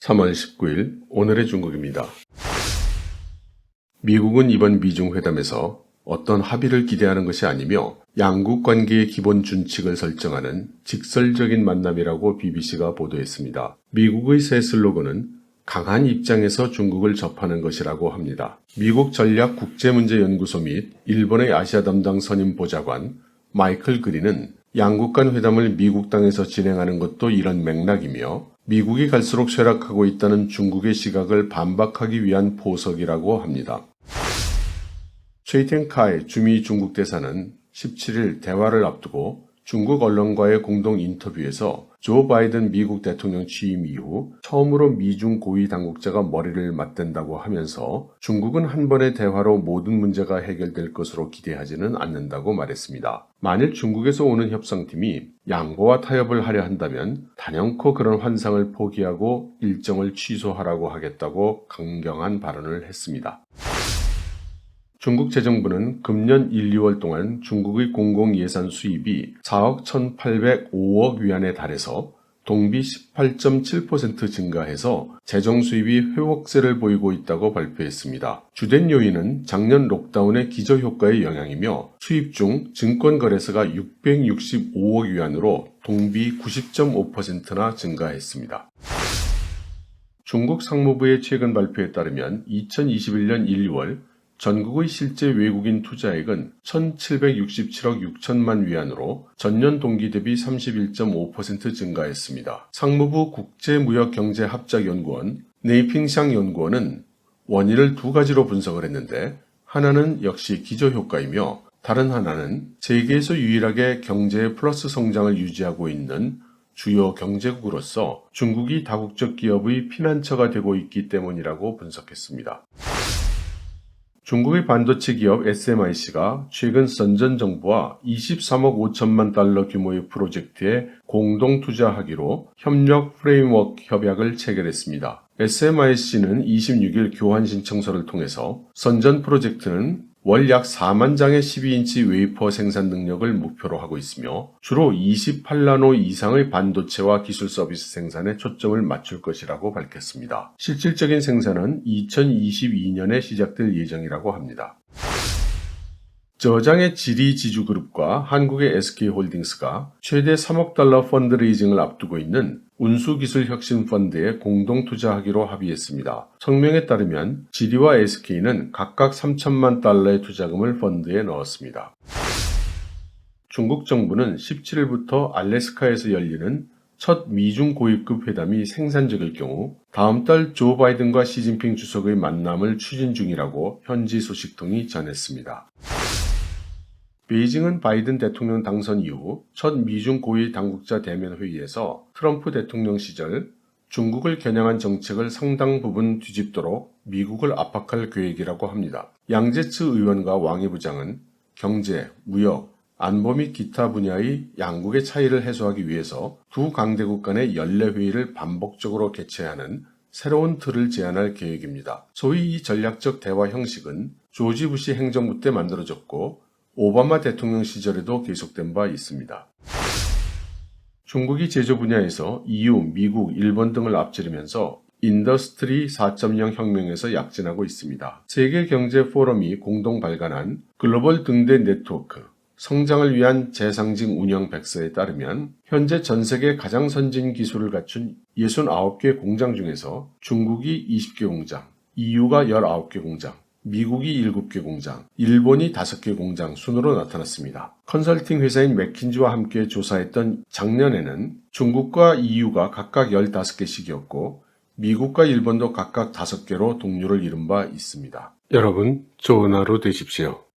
3월 19일 오늘의 중국입니다. 미국은 이번 미중 회담에서 어떤 합의를 기대하는 것이 아니며 양국 관계의 기본 준칙을 설정하는 직설적인 만남이라고 BBC가 보도했습니다. 미국의 새 슬로건은 강한 입장에서 중국을 접하는 것이라고 합니다. 미국 전략국제문제연구소 및 일본의 아시아 담당 선임 보좌관 마이클 그린은 양국 간 회담을 미국 땅에서 진행하는 것도 이런 맥락이며 미국이 갈수록 쇠락하고 있다는 중국의 시각을 반박하기 위한 포석이라고 합니다. 최이텐카이 주미 중국 대사는 17일 대화를 앞두고 중국 언론과의 공동 인터뷰에서 조 바이든 미국 대통령 취임 이후 처음으로 미중 고위 당국자가 머리를 맞댄다고 하면서 중국은 한 번의 대화로 모든 문제가 해결될 것으로 기대하지는 않는다고 말했습니다. 만일 중국에서 오는 협상팀이 양보와 타협을 하려 한다면 단연코 그런 환상을 포기하고 일정을 취소하라고 하겠다고 강경한 발언을 했습니다. 중국 재정부는 금년 1, 2월 동안 중국의 공공예산 수입이 4억 1,805억 위안에 달해서 동비 18.7% 증가해서 재정 수입이 회복세를 보이고 있다고 발표했습니다. 주된 요인은 작년 록다운의 기저효과의 영향이며 수입 중 증권거래소가 665억 위안으로 동비 90.5%나 증가했습니다. 중국 상무부의 최근 발표에 따르면 2021년 1, 2월 전국의 실제 외국인 투자액은 1,767억 6천만 위안으로 전년 동기 대비 31.5% 증가했습니다. 상무부 국제무역경제합작연구원 네이핑샹 연구원은 원인을 두 가지로 분석을 했는데 하나는 역시 기저효과이며 다른 하나는 세계에서 유일하게 경제의 플러스 성장을 유지하고 있는 주요 경제국으로서 중국이 다국적 기업의 피난처가 되고 있기 때문이라고 분석했습니다. 중국의 반도체 기업 SMIC가 최근 선전 정부와 23억 5천만 달러 규모의 프로젝트에 공동 투자하기로 협력 프레임워크 협약을 체결했습니다. SMIC는 26일 교환 신청서를 통해서 선전 프로젝트는 월 약 4만 장의 12인치 웨이퍼 생산 능력을 목표로 하고 있으며 주로 28나노 이상의 반도체와 기술 서비스 생산에 초점을 맞출 것이라고 밝혔습니다. 실질적인 생산은 2022년에 시작될 예정이라고 합니다. 저장의 지리지주그룹과 한국의 SK홀딩스가 최대 3억 달러 펀드레이징을 앞두고 있는 운수기술혁신펀드에 공동 투자하기로 합의했습니다. 성명에 따르면 지리와 SK는 각각 3천만 달러의 투자금을 펀드에 넣었습니다. 중국 정부는 17일부터 알래스카에서 열리는 첫 미중 고위급 회담이 생산적일 경우 다음 달 조 바이든과 시진핑 주석의 만남을 추진 중이라고 현지 소식통이 전했습니다. 베이징은 바이든 대통령 당선 이후 첫 미중 고위 당국자 대면 회의에서 트럼프 대통령 시절 중국을 겨냥한 정책을 상당 부분 뒤집도록 미국을 압박할 계획이라고 합니다. 양제츠 의원과 왕이 부장은 경제, 무역, 안보 및 기타 분야의 양국의 차이를 해소하기 위해서 두 강대국 간의 연례회의를 반복적으로 개최하는 새로운 틀을 제안할 계획입니다. 소위 이 전략적 대화 형식은 조지 부시 행정부 때 만들어졌고 오바마 대통령 시절에도 계속된 바 있습니다. 중국이 제조 분야에서 EU, 미국, 일본 등을 앞지르면서 인더스트리 4.0 혁명에서 약진하고 있습니다. 세계경제포럼이 공동 발간한 글로벌 등대 네트워크, 성장을 위한 재상징 운영 백서에 따르면 현재 전 세계 가장 선진 기술을 갖춘 69개 공장 중에서 중국이 20개 공장, EU가 19개 공장, 미국이 7개 공장, 일본이 5개 공장 순으로 나타났습니다. 컨설팅 회사인 맥킨지와 함께 조사했던 작년에는 중국과 EU가 각각 15개씩이었고 미국과 일본도 각각 5개로 동률을 이룬 바 있습니다. 여러분, 좋은 하루 되십시오.